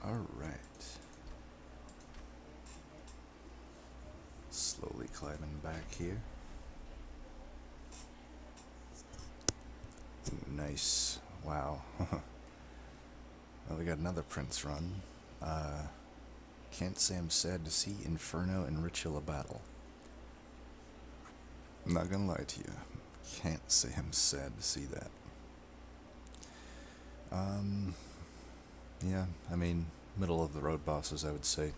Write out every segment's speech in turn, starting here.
Alright. Slowly climbing back here. Ooh, nice. Wow. Well, we got another Prince run. Can't say I'm sad to see Inferno and Ritual of Battle. I'm not gonna lie to you. Can't say I'm sad to see that. Yeah, I mean, middle of the road bosses, I would say.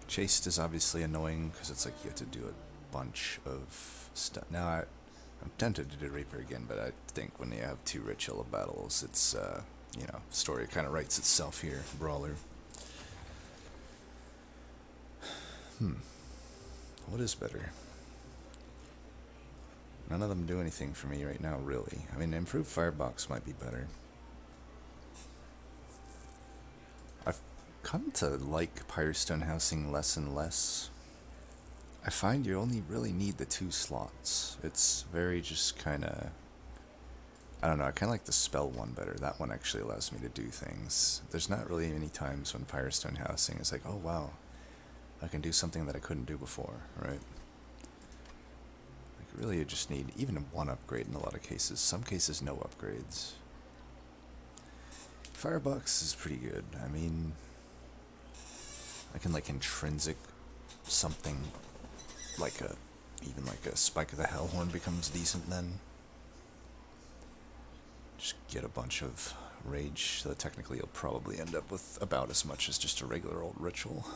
Chased is obviously annoying because it's like you have to do a bunch of stuff. Now, I'm tempted to do Reaper again, but I think when you have two Ritual of Battles, it's, you know, story kind of writes itself here. Brawler. What is better? None of them do anything for me right now, really. I mean, improved firebox might be better. I've come to like Pyrestone housing less and less. I find you only really need the 2 slots. It's very just kind of... I don't know, I kind of like the spell one better. That one actually allows me to do things. There's not really any times when Pyrestone housing is like, oh wow, I can do something that I couldn't do before, right? Like really you just need even one upgrade in a lot of cases. Some cases no upgrades. Firebox is pretty good. I mean, I can like intrinsic something like a, even like a Spike of the Hellhorn becomes decent then. Just get a bunch of rage, so technically you'll probably end up with about as much as just a regular old ritual.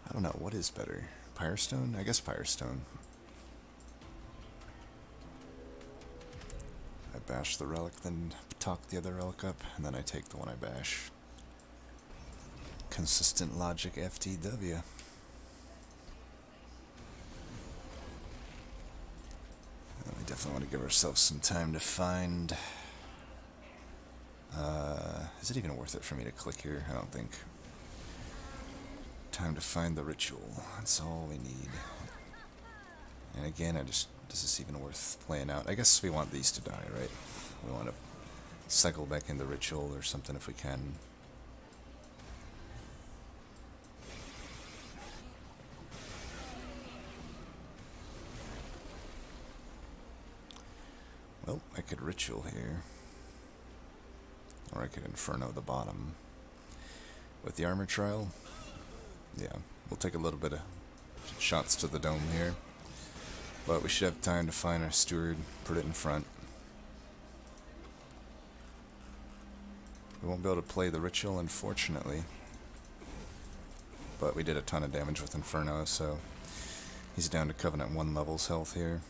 I don't know, what is better? Pyrestone? I guess Pyrestone. I bash the relic, then talk the other relic up, and then I take the one I bash. Consistent logic FTW. We definitely want to give ourselves some time to find... is it even worth it for me to click here? I don't think. Time to find the ritual. That's all we need. And again, is this even worth playing out? I guess we want these to die, right? We want to cycle back in the ritual or something if we can. Well, I could ritual here. Or I could Inferno the bottom. With the armor trial, yeah, we'll take a little bit of shots to the dome here. But we should have time to find our steward, put it in front. We won't be able to play the ritual, unfortunately. But we did a ton of damage with Inferno, so he's down to Covenant 1 levels health here.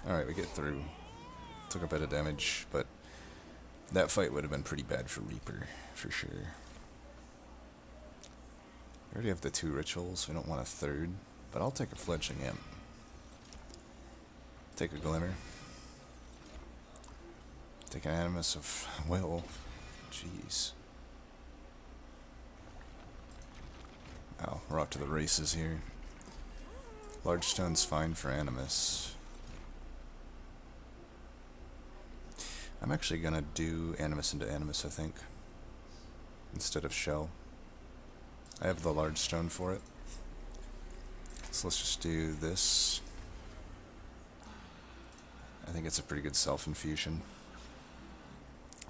Alright, we get through. Took a bit of damage, but that fight would have been pretty bad for Reaper, for sure. We already have the 2 rituals, we don't want a 3rd, but I'll take a Fledgling Imp. Take a Glimmer. Take an Animus of Will. Jeez. Oh, we're off to the races here. Large Stone's fine for Animus. I'm actually gonna do Animus into Animus, I think, instead of Shell. I have the large stone for it. So let's just do this. I think it's a pretty good self-infusion.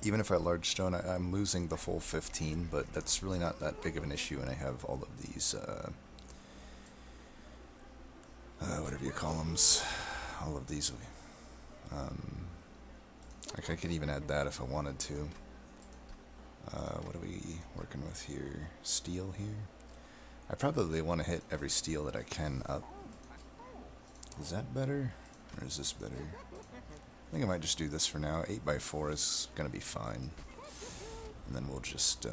Even if I large stone, I'm losing the full 15, but that's really not that big of an issue, and I have all of these, whatever you call them, all of these. Like I could even add that if I wanted to. What are we working with here? Steel here? I probably want to hit every steel that I can up. Is that better? Or is this better? I think I might just do this for now. 8x4 is going to be fine. And then we'll just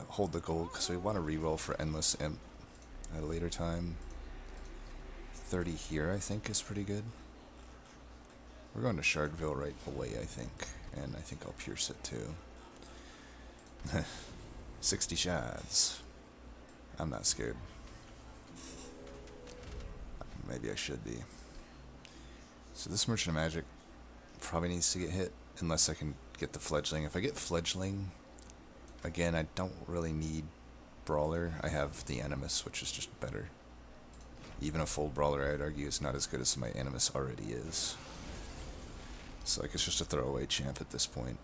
hold the gold, because we want to reroll for Endless Imp at a later time. 30 here, I think, is pretty good. We're going to Shardville right away, I think. And I think I'll pierce it, too. 60 shards. I'm not scared. Maybe I should be. So this Merchant of Magic probably needs to get hit unless I can get the Fledgling. If I get Fledgling, again, I don't really need Brawler. I have the Animus, which is just better. Even a full Brawler, I'd argue, is not as good as my Animus already is. So like, it's just a throwaway champ at this point.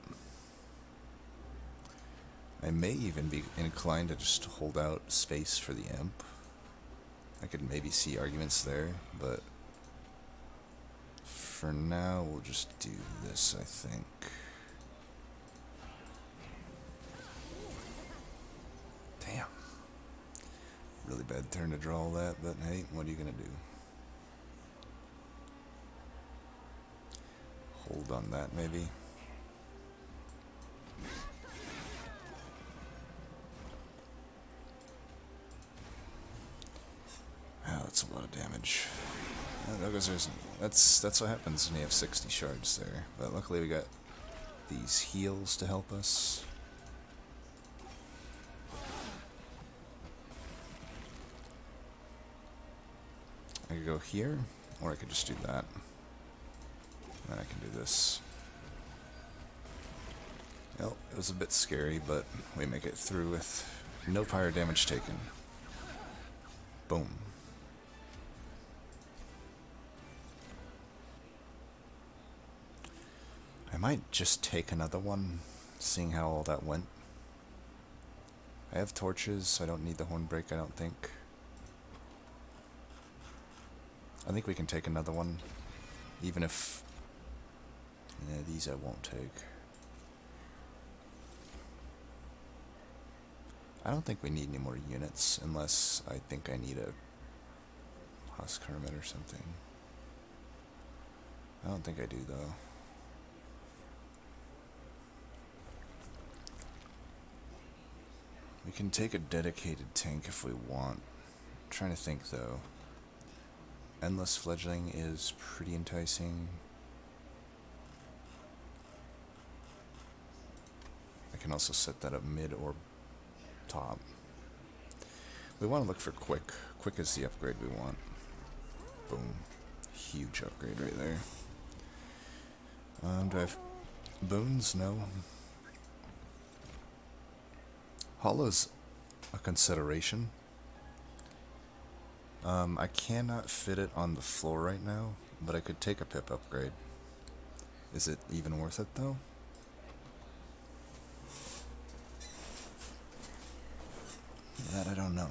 I may even be inclined to just hold out space for the Imp. I could maybe see arguments there, but for now, we'll just do this, I think. Damn. Really bad turn to draw all that, but hey, what are you gonna do? Hold on that, maybe. Oh, that's a lot of damage. That's what happens when you have 60 shards there. But luckily we got these heals to help us. I could go here, or I could just do that. And I can do this. Well, it was a bit scary, but we make it through with no fire damage taken. Boom. I might just take another one, seeing how all that went. I have torches, I don't need the Hornbreaker, I don't think. I think we can take another one, even if... yeah, these I won't take. I don't think we need any more units, unless I think I need a Husk Hermit or something. I don't think I do, though. We can take a dedicated tank if we want. I'm trying to think, though. Endless Fledgling is pretty enticing. I can also set that up mid or top. We want to look for Quick. Quick is the upgrade we want. Boom. Huge upgrade right there. Do I have boons? No. Hollow's a consideration. I cannot fit it on the floor right now, but I could take a pip upgrade. Is it even worth it, though? That I don't know.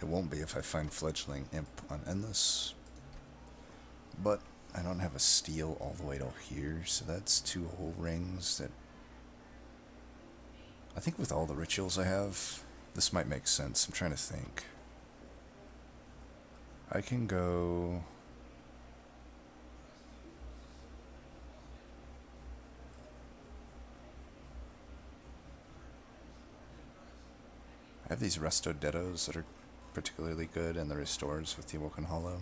It won't be if I find Fledgling Imp on Endless. But I don't have a steel all the way to here, so that's 2 whole rings that... I think with all the rituals I have, this might make sense. I'm trying to think. I can go... I have these Resto Dettos that are particularly good, and the Restores with the Awoken Hollow.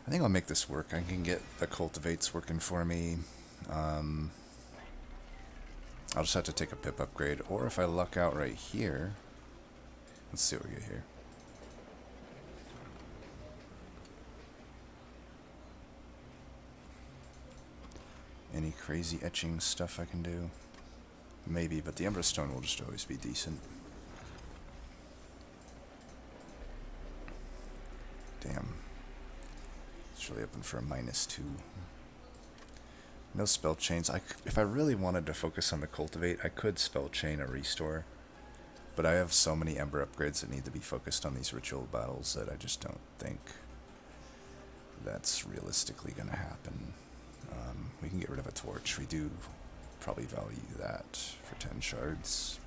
I think I'll make this work. I can get the Cultivates working for me. I'll just have to take a pip upgrade, or if I luck out right here, let's see what we get here. Any crazy etching stuff I can do? Maybe, but the Emberstone will just always be decent. Damn. It's really open for a -2. No spell chains. If I really wanted to focus on the cultivate, I could spell chain a restore. But I have so many Ember upgrades that need to be focused on these ritual battles that I just don't think that's realistically going to happen. We can get rid of a torch. We do probably value that for 10 shards.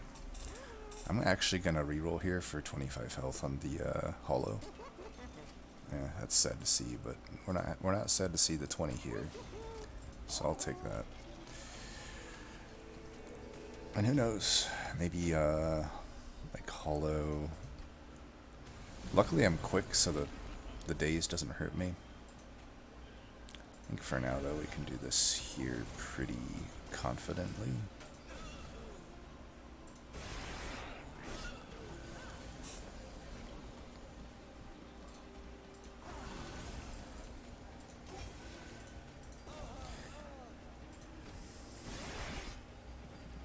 I'm actually going to reroll here for 25 health on the hollow. Yeah, that's sad to see, but we're not sad to see the 20 here. So I'll take that. And who knows? Maybe like hollow. Luckily I'm quick, so the daze doesn't hurt me. think for now, though, we can do this here pretty confidently.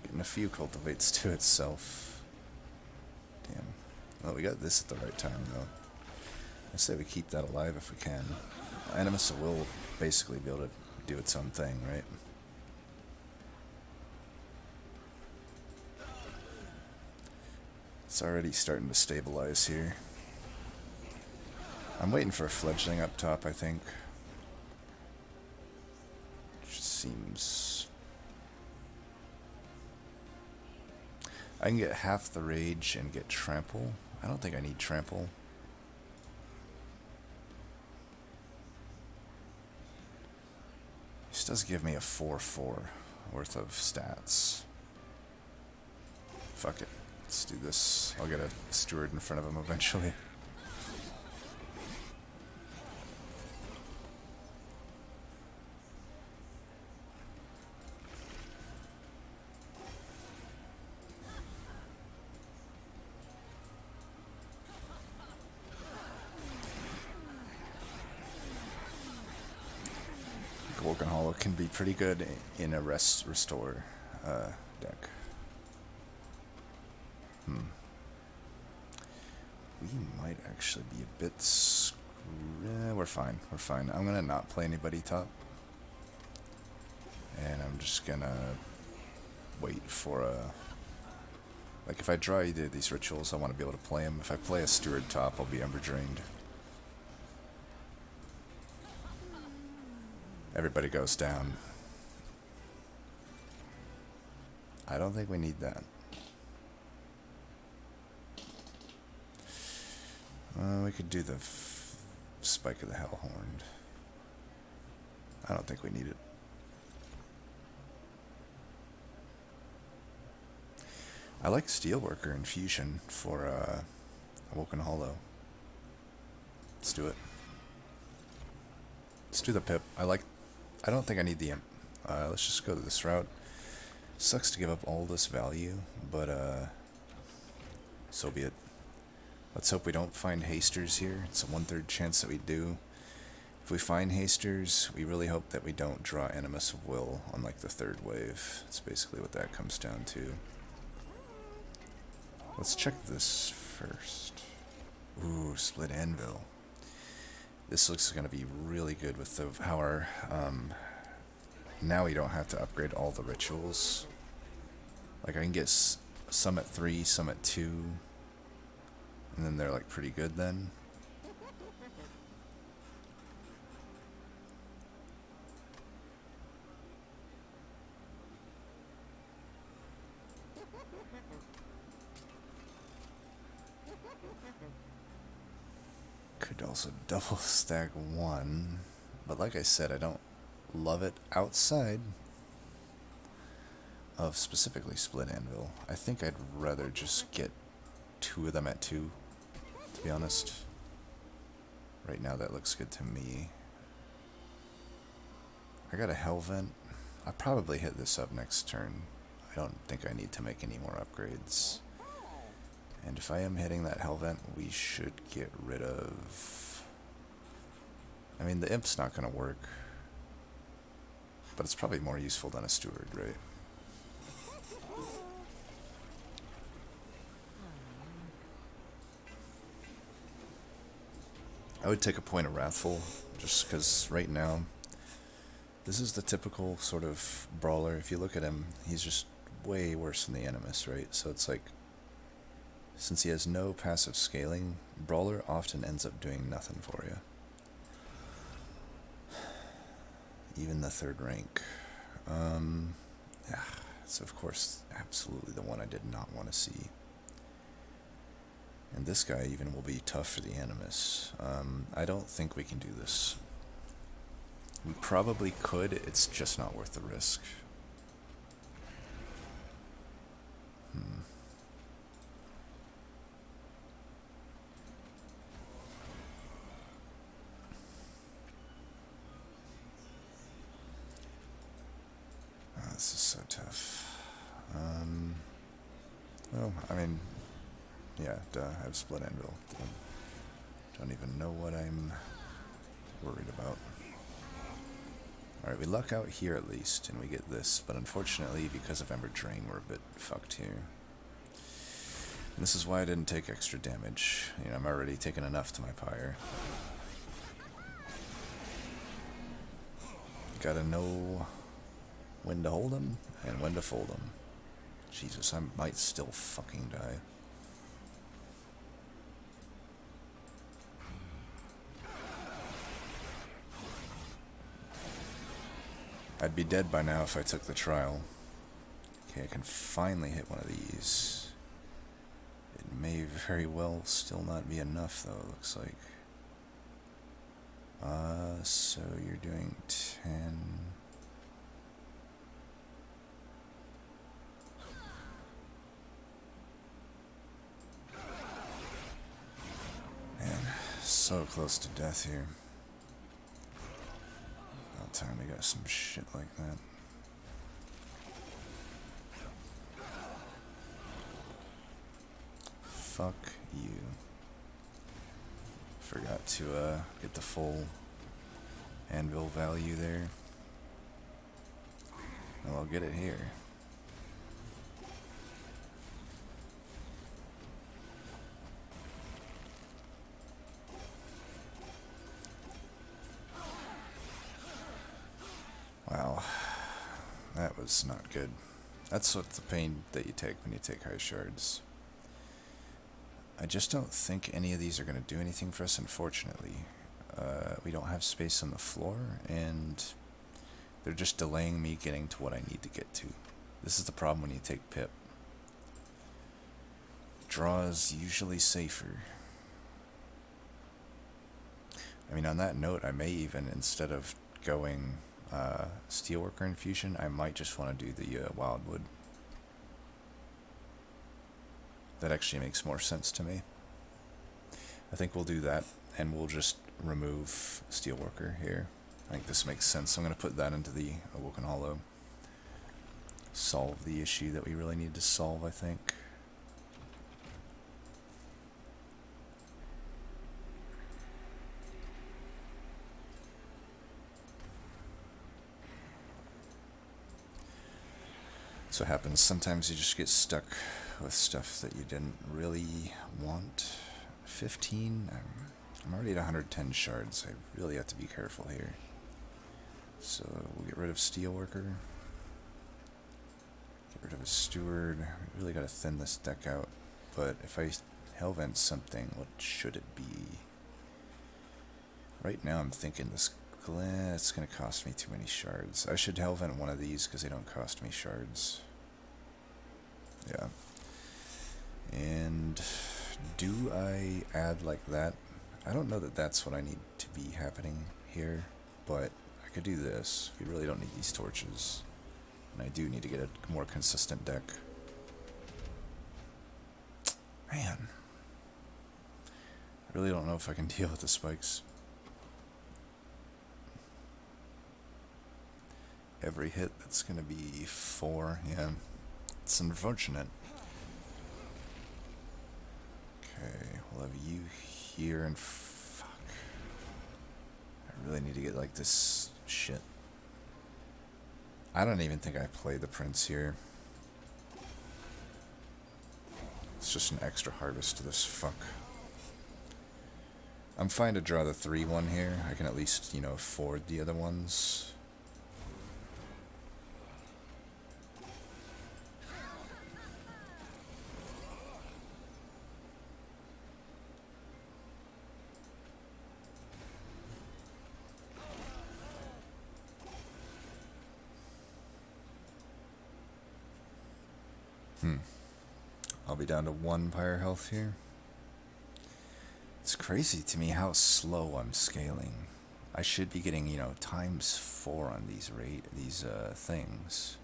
Getting a few cultivates to itself. Damn. Well, we got this at the right time, though. I say we keep that alive if we can. Animus will basically be able to do its own thing, right? It's already starting to stabilize here. I'm waiting for a fledgling up top, I think. Which seems... I can get half the rage and get trample. I don't think I need trample. This does give me a 4/4 worth of stats. Fuck it. Let's do this. I'll get a steward in front of him eventually. Awoken Hollow can be pretty good in a restore deck. We might actually be a bit we're fine. We're fine. I'm gonna not play anybody top. And I'm just gonna wait for a... Like, if I draw either of these rituals, I want to be able to play them. If I play a steward top, I'll be Ember Drained. Everybody goes down. I don't think we need that. We could do the Spike of the Hellhorn. I don't think we need it. I like Steelworker Infusion for Awoken Hollow. Let's do it. Let's do the Pip. I don't think I need the Imp. Let's just go this route. Sucks to give up all this value, but so be it. Let's hope we don't find hasters here. It's a 1/3 chance that we do. If we find hasters, we really hope that we don't draw Animus of Will on like the 3rd wave. That's basically what that comes down to. Let's check this first. Ooh, Split Anvil. This looks going to be really good with the, how our... now we don't have to upgrade all the rituals. Like, I can get some at 3, some at 2. And then they're like pretty good then. Could also double stack 1. But like I said, I don't love it outside of specifically Split Anvil. I think I'd rather just get 2 of them at 2, to be honest. Right now that looks good to me. I got a Hellvent. I'll probably hit this up next turn. I don't think I need to make any more upgrades. And if I am hitting that Hellvent, we should get rid of... I mean, the Imp's not going to work. But it's probably more useful than a Steward, right? I would take a point of Wrathful, just because right now, this is the typical sort of brawler. If you look at him, he's just way worse than the Animus, right? So it's like, since he has no passive scaling, Brawler often ends up doing nothing for you. Even the 3rd rank. Yeah, it's of course absolutely the one I did not want to see. And this guy even will be tough for the Animus. I don't think we can do this. We probably could, it's just not worth the risk. This is so tough. Well, I mean, yeah, duh, I have split anvil. Don't even know what I'm worried about. Alright, we luck out here at least, and we get this, but unfortunately, because of Ember Drain, we're a bit fucked here. And this is why I didn't take extra damage. You know, I'm already taking enough to my pyre. Gotta know when to hold him and when to fold him. Jesus, I might still fucking die. I'd be dead by now if I took the trial. Okay, I can finally hit one of these. It may very well still not be enough though, it looks like. So you're doing 10. Man, so close to death here. About time we got some shit like that. Fuck you. Forgot to get the full anvil value there. Well, I'll get it here. Wow, that was not good. That's what the pain that you take when you take high shards. I just don't think any of these are going to do anything for us, unfortunately. We don't have space on the floor, and they're just delaying me getting to what I need to get to. This is the problem when you take Pip. Draw is usually safer. I mean, on that note, I may even, instead of going Steelworker Infusion, I might just want to do the Wildwood. That actually makes more sense to me. I think we'll do that, and we'll just remove Steelworker here. I think this makes sense. I'm going to put that into the Awoken Hollow. Solve the issue that we really need to solve, I think. So what happens. Sometimes you just get stuck with stuff that you didn't really want. 15? I'm already at 110 shards. I really have to be careful here. So we'll get rid of Steelworker. Get rid of a Steward. We really got to thin this deck out. But if I Hellvent something, what should it be? Right now I'm thinking this it's going to cost me too many shards. I should Hellvent one of these because they don't cost me shards. Yeah. And do I add like that? I don't know that that's what I need to be happening here, but I could do this. We really don't need these torches. And I do need to get a more consistent deck. Man. I really don't know if I can deal with the spikes. Every hit, that's going to be 4. Yeah. It's unfortunate. Okay, we'll have you here, and fuck. I really need to get like this shit. I don't even think I play the Prince here. It's just an extra harvest to this fuck. I'm fine to draw the 3-1 here. I can at least, you know, afford the other ones. I'll be down to 1 pyre health here. It's crazy to me how slow I'm scaling. I should be getting, you know, ×4 on these things.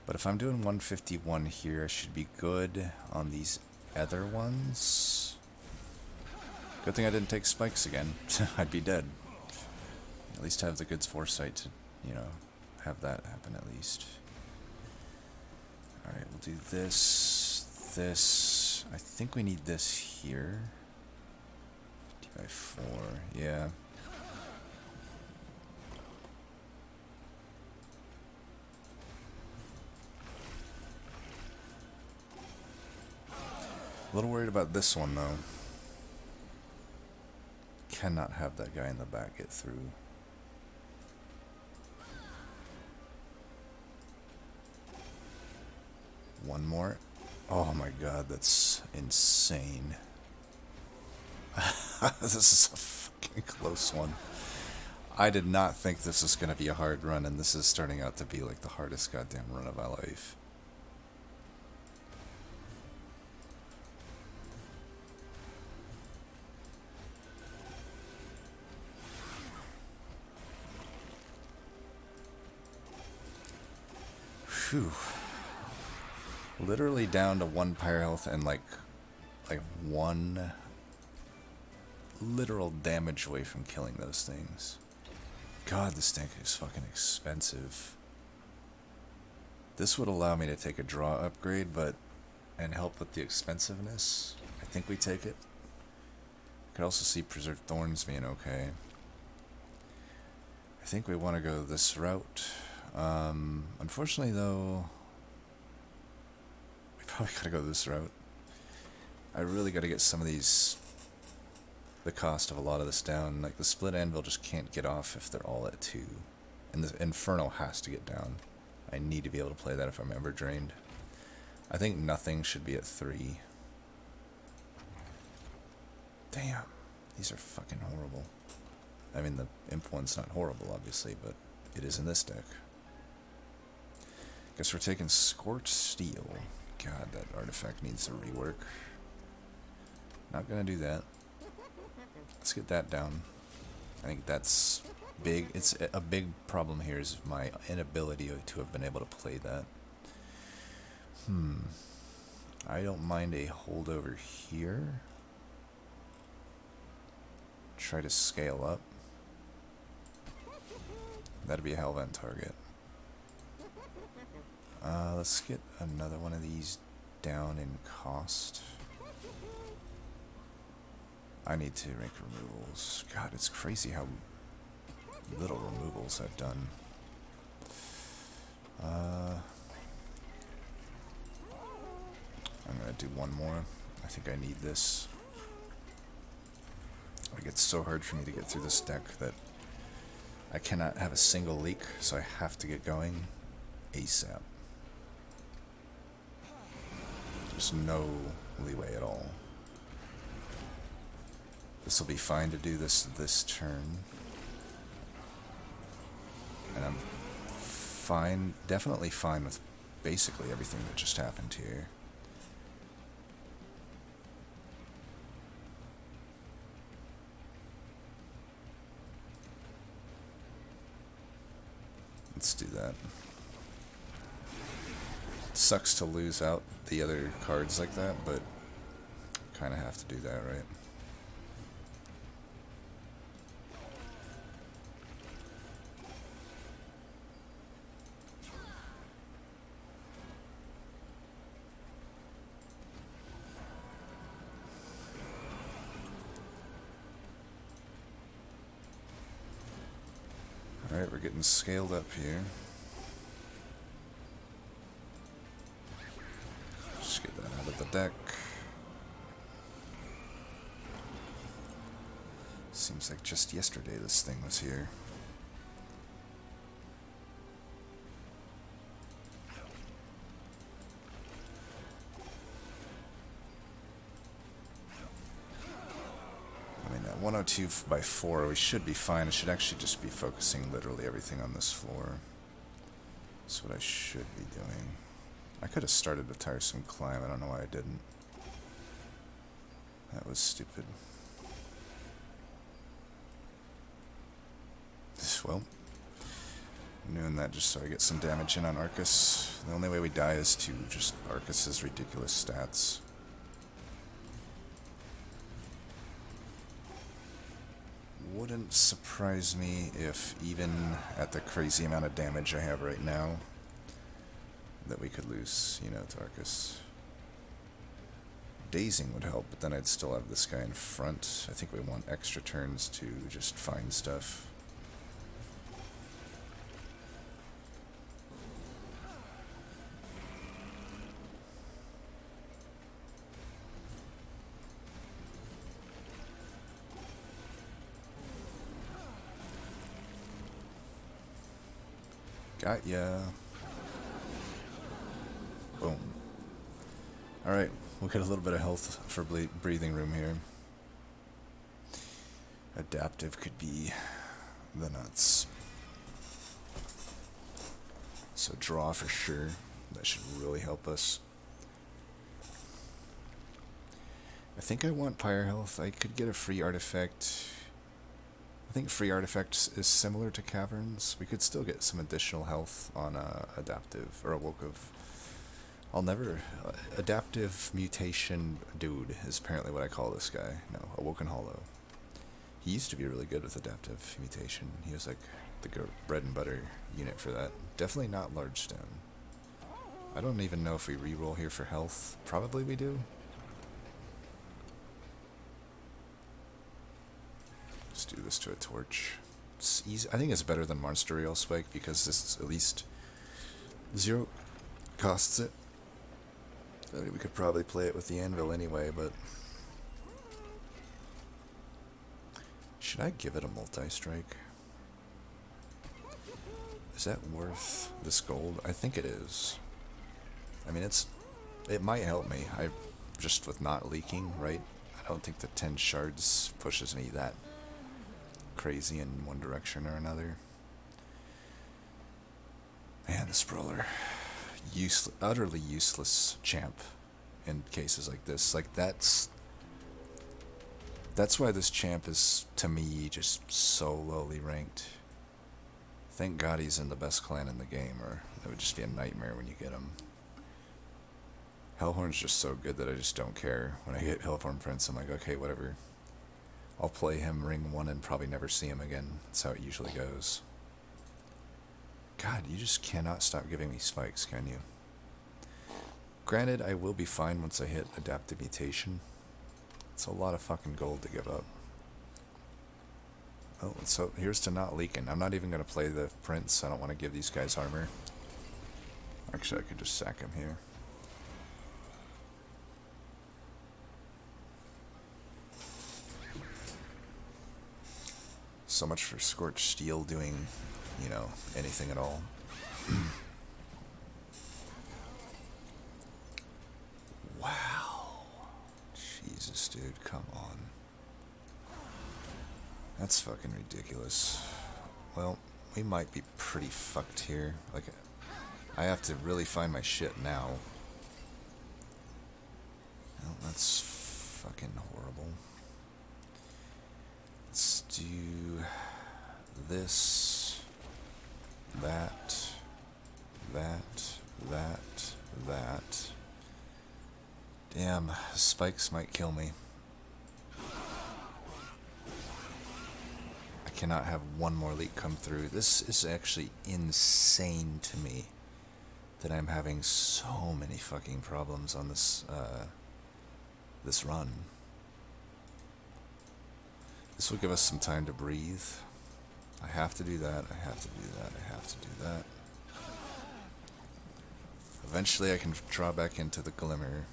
But if I'm doing 151 here, I should be good on these other ones. Good thing I didn't take spikes again. I'd be dead. At least have the good foresight to, you know, have that happen at least. Alright, we'll do this, this. I think we need this here. 50 by 4, yeah. A little worried about this one though. Cannot have that guy in the back get through. One more. Oh my god, that's insane. This is a fucking close one. I did not think this was going to be a hard run, and this is starting out to be like the hardest goddamn run of my life. Phew. Literally down to 1 pyre health and like 1 literal damage away from killing those things. God, this tank is fucking expensive. This would allow me to take a draw upgrade, and help with the expensiveness. I think we take it. I could also see Preserved Thorns being okay. I think we want to go this route. Unfortunately though, we probably gotta go this route. I really gotta get some of these, the cost of a lot of this down. Like the split anvil just can't get off if they're all at 2. And the Inferno has to get down. I need to be able to play that if I'm ever drained. I think nothing should be at 3. Damn, these are fucking horrible. I mean, the Imp one's not horrible, obviously, but it is in this deck. Guess we're taking Scorched Steel. God, that artifact needs a rework. Not gonna do that. Let's get that down. I think that's big. It's a big problem here is my inability to have been able to play that. I don't mind a holdover here. Try to scale up. That'd be a Hellvent target. Let's get another one of these down in cost. I need to rank removals. God, it's crazy how little removals I've done. I'm gonna do one more. I think I need this. Like, it's so hard for me to get through this deck that I cannot have a single leak, so I have to get going ASAP. There's no leeway at all. This will be fine to do this turn. And I'm fine, definitely fine with basically everything that just happened here. Let's do that. Sucks to lose out the other cards like that, but kind of have to do that, right? Alright, we're getting scaled up here. Just get that out of the deck. Seems like just yesterday this thing was here. I mean, at 102 by 4, we should be fine. I should actually just be focusing literally everything on this floor. That's what I should be doing. I could have started a tiresome climb. I don't know why I didn't. That was stupid. Well, I'm doing that just so I get some damage in on Arcus. The only way we die is to just Arcus's ridiculous stats. wouldn't surprise me if even at the crazy amount of damage I have right now, that we could lose, you know, Tarkus. Dazing would help, but then I'd still have this guy in front. I think we want extra turns to just find stuff. Got ya. Boom. Alright, we'll get a little bit of health for breathing room here. Adaptive could be the nuts. So draw for sure. That should really help us. I think I want Pyre Health. I could get a free artifact. I think free artifacts is similar to Caverns. We could still get some additional health on Adaptive, or Awoken. I'll never... Adaptive Mutation Dude is apparently what I call this guy. No, Awoken Hollow. He used to be really good with Adaptive Mutation. He was like the bread and butter unit for that. Definitely not Large Stone. I don't even know if we reroll here for health. Probably we do. Let's do this to a torch. It's easy. I think it's better than Monster Spike because this is at least 0 costs it. I mean, we could probably play it with the anvil anyway, but should I give it a multi-strike? Is that worth this gold? I think it is. I mean, it might help me. I just with not leaking, right? I don't think the 10 shards pushes me that crazy in one direction or another. Man, this Brawler, utterly useless champ in cases like this. Like that's why this champ is to me just so lowly ranked. Thank God he's in the best clan in the game, or it would just be a nightmare when you get him. Hellhorn's just so good that I just don't care. When I get Hellhorn Prince, I'm like, okay, whatever. I'll play him ring 1 and probably never see him again. That's how it usually goes. God, you just cannot stop giving me spikes, can you? Granted, I will be fine once I hit Adaptive Mutation. It's a lot of fucking gold to give up. Oh, so here's to not leaking. I'm not even going to play the Prince. I don't want to give these guys armor. Actually, I could just sack him here. So much for Scorched Steel doing, you know, anything at all. Wow. Jesus, dude, come on. That's fucking ridiculous. Well, we might be pretty fucked here. Like, I have to really find my shit now. Well, that's fucking horrible. Let's do this, that. Damn, spikes might kill me. I cannot have one more leak come through. This is actually insane to me that I'm having so many fucking problems on this this run. This will give us some time to breathe. I have to do that, I have to do that, I have to do that. Eventually I can draw back into the Glimmer.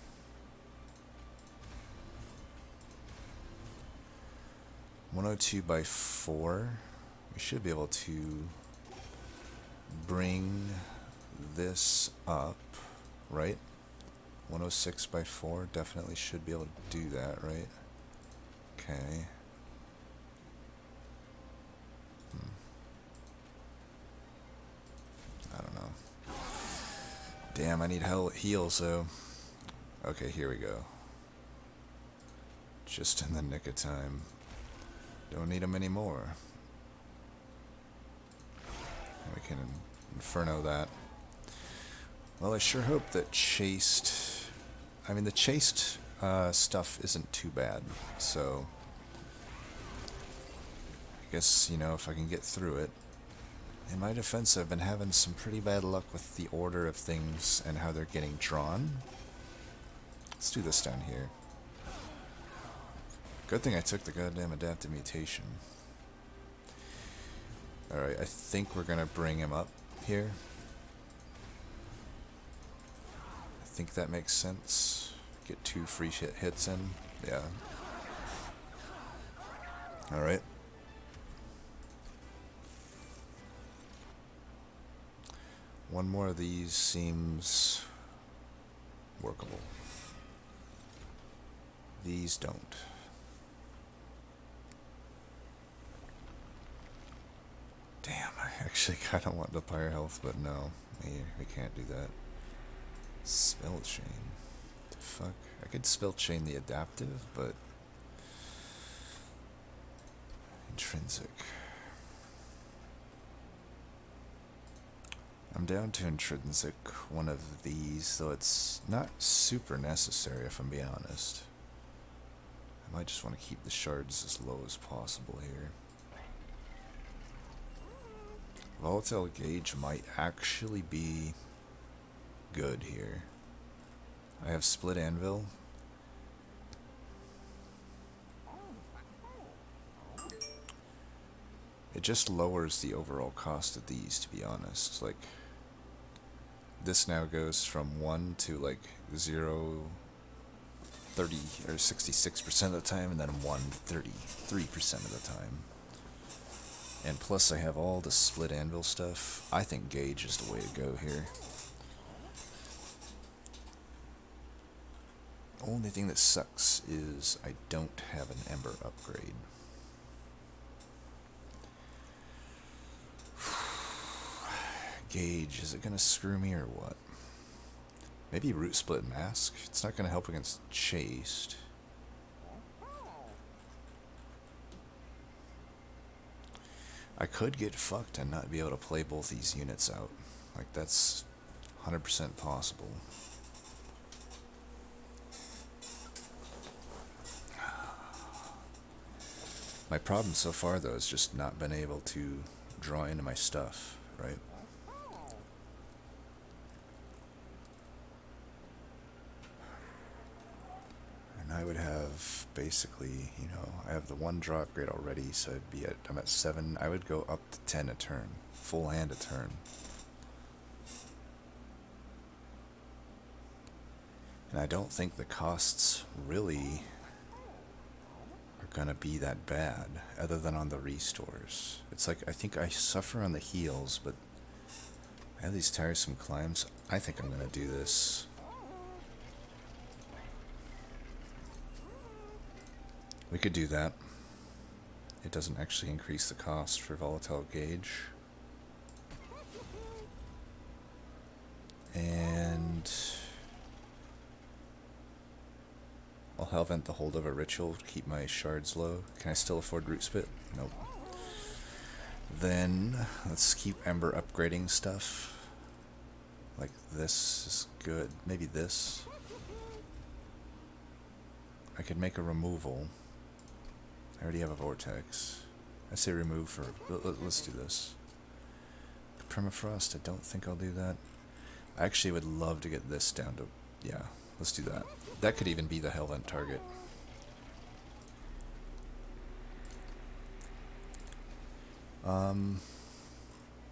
$102 by 4. We should be able to bring this up, right? 106 by 4, definitely should be able to do that, right? Okay. I don't know. Damn, I need heals, though. Okay, here we go. Just in the nick of time. Don't need them anymore. We can Inferno that. Well, I sure hope that Chased... I mean, the Chased stuff isn't too bad, so... guess, you know, if I can get through it. In my defense, I've been having some pretty bad luck with the order of things and how they're getting drawn. Let's do this down here. Good thing I took the goddamn adaptive mutation. Alright, I think we're gonna bring him up here. I think that makes sense. Get 2 free hits in. Yeah. Alright. One more of these seems workable. These don't. Damn, I actually kind of want the fire health, but no, we can't do that. Spell chain. The fuck? I could spell chain the adaptive, but intrinsic. I'm down to intrinsic one of these, though it's not super necessary if I'm being honest. I might just want to keep the shards as low as possible here. Volatile gauge might actually be good here. I have split anvil. It just lowers the overall cost of these, to be honest. Like, this now goes from 1 to like 0, 30 or 66% of the time, and then 1 33% of the time. And plus I have all the split anvil stuff. I think gauge is the way to go here. Only thing that sucks is I don't have an ember upgrade. Gauge, is it gonna screw me or what? Maybe root split mask? It's not gonna help against chased. I could get fucked and not be able to play both these units out. Like, that's 100% possible. My problem so far, though, is just not been able to draw into my stuff, right? And I would have basically, you know, I have the 1 draw upgrade already, so I'm at 7. I would go up to 10 a turn, full hand a turn. And I don't think the costs really are gonna be that bad, other than on the restores. It's like, I think I suffer on the heals, but I have these tiresome climbs. I think I'm gonna do this. We could do that. It doesn't actually increase the cost for volatile gauge. And I'll Hellvent the holdover ritual to keep my shards low. Can I still afford root spit? Nope. Then let's keep ember upgrading stuff. Like this is good. Maybe this. I could make a removal. I already have a vortex. I say remove for... Let's do this. Permafrost, I don't think I'll do that. I actually would love to get this down to... Yeah, let's do that. That could even be the Hellvent target.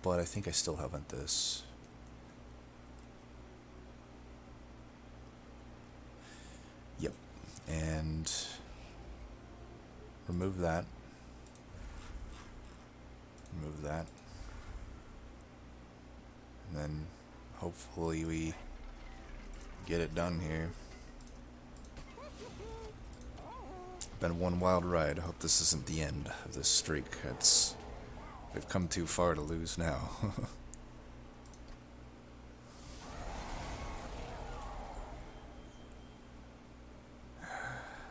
But I think I still Hellvent this. Yep. And... remove that. Remove that. And then hopefully we get it done here. Been one wild ride. I hope this isn't the end of this streak. We've come too far to lose now.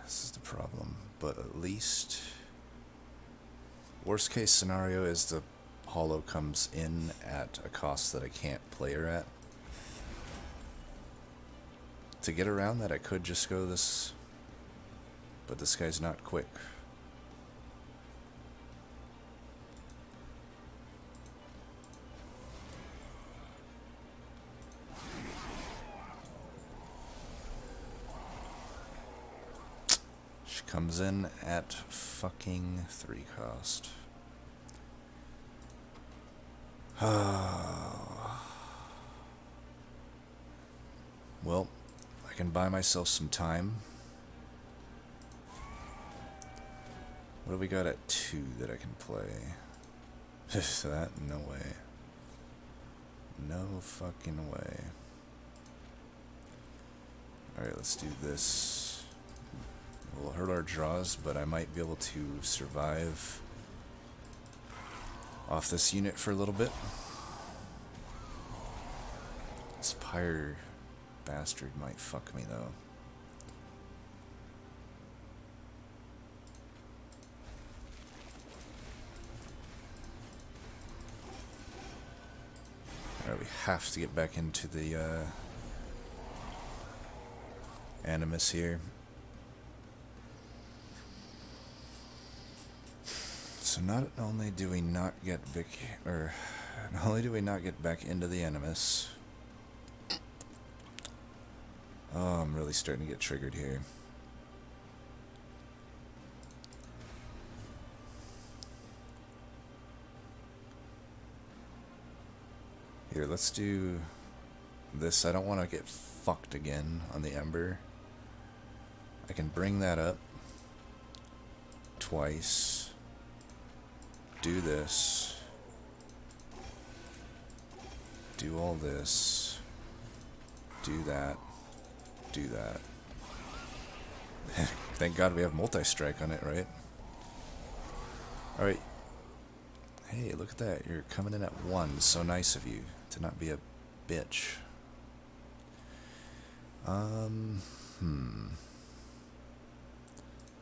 This is the problem. But at least, worst case scenario is the holo comes in at a cost that I can't play her at. To get around that, I could just go this, but this guy's not quick. comes in at fucking 3 cost. Well, I can buy myself some time. What do we got at 2 that I can play? That? No way. No fucking way. Alright, let's do this. We'll hurt our draws, but I might be able to survive off this unit for a little bit. This pyre bastard might fuck me though. Alright, we have to get back into the Animus here. So not only do we not get back into the Animus. Oh, I'm really starting to get triggered here. Here, let's do this. I don't want to get fucked again on the Ember. I can bring that up twice. Do this. Do all this. Do that. Do that. Thank God we have multi-strike on it, right? Alright. Hey, look at that. You're coming in at 1. So nice of you to not be a bitch.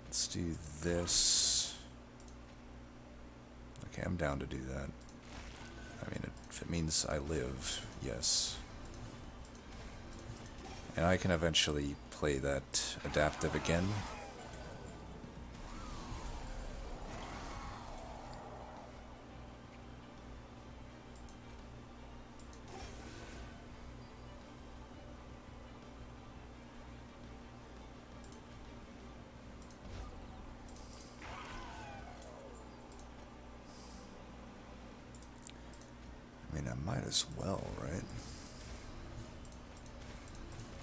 Let's do this. Okay, I'm down to do that. I mean, if it means I live, yes. And I can eventually play that adaptive again. I mean, I might as well, right?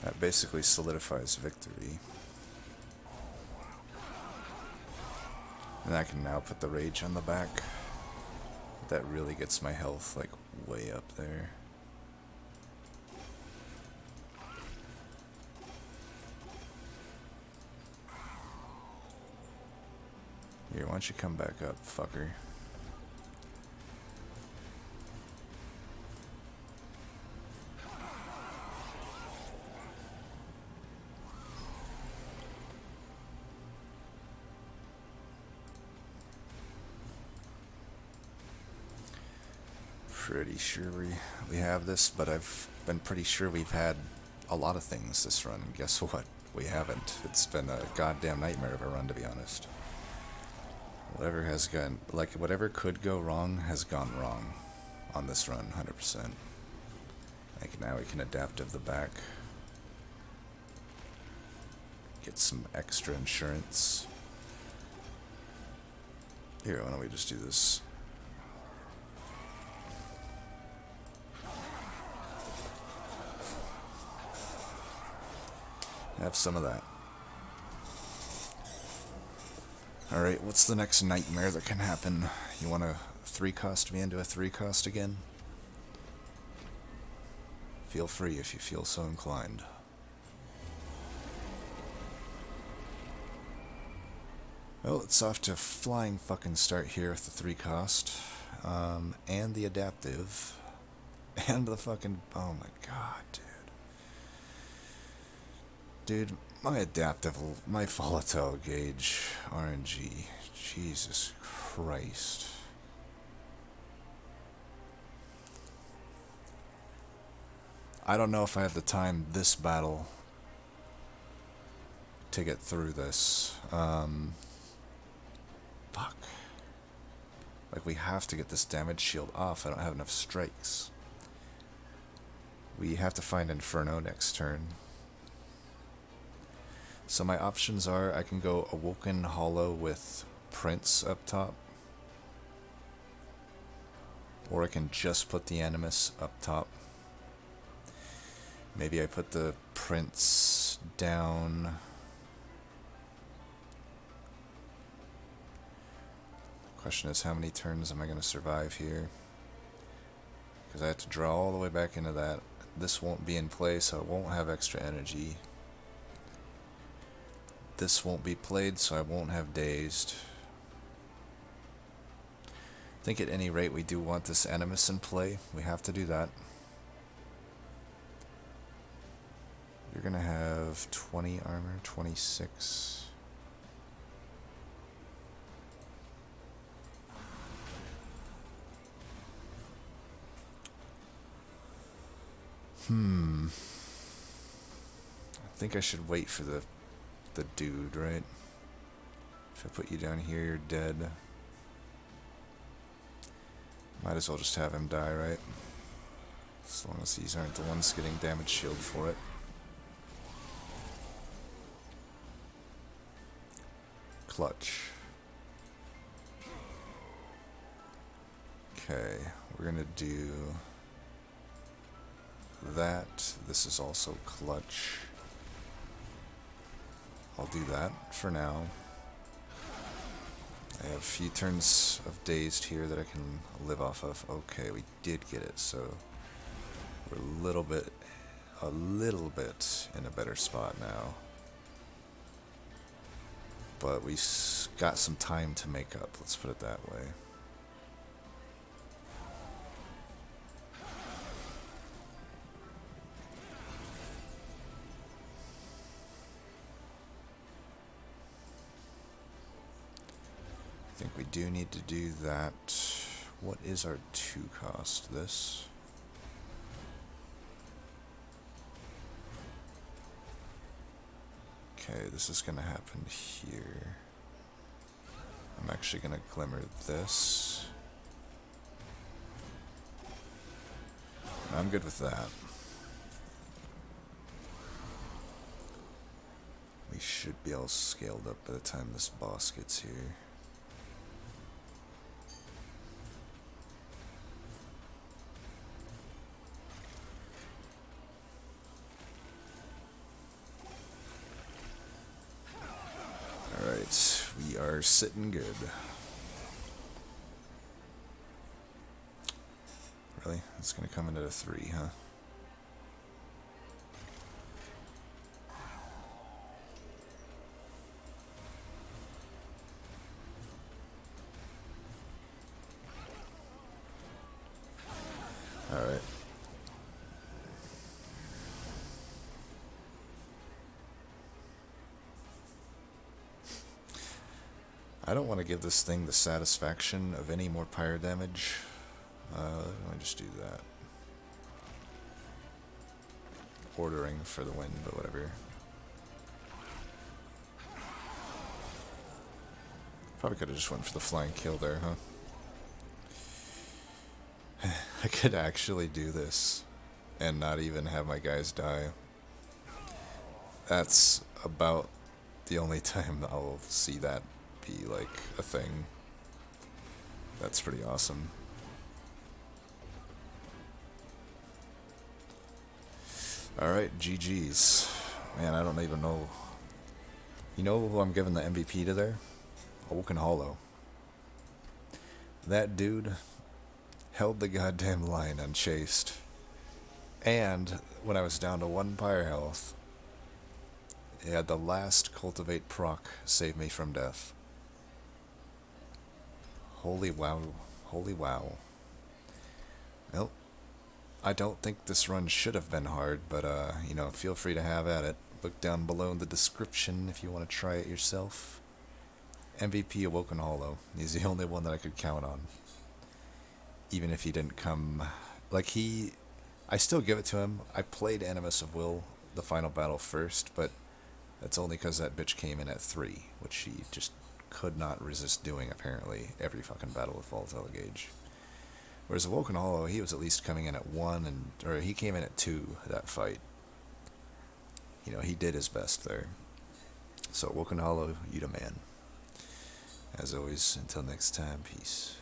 That basically solidifies victory. And I can now put the rage on the back. That really gets my health, like, way up there. Here, why don't you come back up, fucker? Pretty sure we have this, but I've been pretty sure we've had a lot of things this run, and guess what? We haven't. It's been a goddamn nightmare of a run, to be honest. Whatever could go wrong has gone wrong on this run, 100%. Like, now we can adaptive the back. Get some extra insurance. Here, why don't we just do this? Have some of that. Alright, what's the next nightmare that can happen? You want to 3-cost me into a 3-cost again? Feel free if you feel so inclined. Well, it's off to a flying fucking start here with the 3-cost. And the adaptive. And the fucking... Oh my god, dude. Dude, my adaptive, my volatile gauge RNG, Jesus Christ. I don't know if I have the time this battle to get through this. Fuck. Like, we have to get this damage shield off. I don't have enough strikes. We have to find Inferno next turn. So my options are I can go Awoken Hollow with Prince up top, or I can just put the Animus up top. Maybe I put the Prince down. Question is, how many turns am I going to survive here? Because I have to draw all the way back into that. This won't be in play, so I won't have extra energy. This won't be played, so I won't have dazed. I think at any rate we do want this Animus in play. We have to do that. You're going to have 20 armor, 26. I think I should wait for the dude, right? If I put you down here, you're dead. Might as well just have him die, right? As long as these aren't the ones getting damage shield for it. Clutch. Okay, we're gonna do that. This is also clutch. I'll do that for now. I have a few turns of dazed here that I can live off of. Okay, we did get it, so we're a little bit in a better spot now. But we got some time to make up, let's put it that way. I think we do need to do that. What is our 2 cost? This? Okay, this is gonna happen here. I'm actually gonna glimmer this. I'm good with that. We should be all scaled up by the time this boss gets here. Alright, we are sitting good. Really? It's gonna come into a 3, huh? Alright. I don't want to give this thing the satisfaction of any more pyre damage. Let me just do that. Ordering for the win, but whatever. Probably could have just went for the flying kill there, huh? I could actually do this and not even have my guys die. That's about the only time I'll see that be like a thing. That's pretty awesome. Alright, GG's. Man, I don't even know. You know who I'm giving the MVP to there? Awoken Hollow. That dude held the goddamn line unchased. And when I was down to 1 pyre health, he had the last cultivate proc save me from death. Holy wow. Holy wow. Well, I don't think this run should have been hard, but, you know, feel free to have at it. Look down below in the description if you want to try it yourself. MVP Awoken Hollow. He's the only one that I could count on. Even if he didn't come... Like, I still give it to him. I played Animus of Will, the final battle first, but that's only because that bitch came in at 3, which he just could not resist doing, apparently, every fucking battle with Volatile Gauge. Whereas Awoken Hollow, he was at least coming in at 1, or he came in at 2, that fight. You know, he did his best there. So Awoken Hollow, you the man. As always, until next time, peace.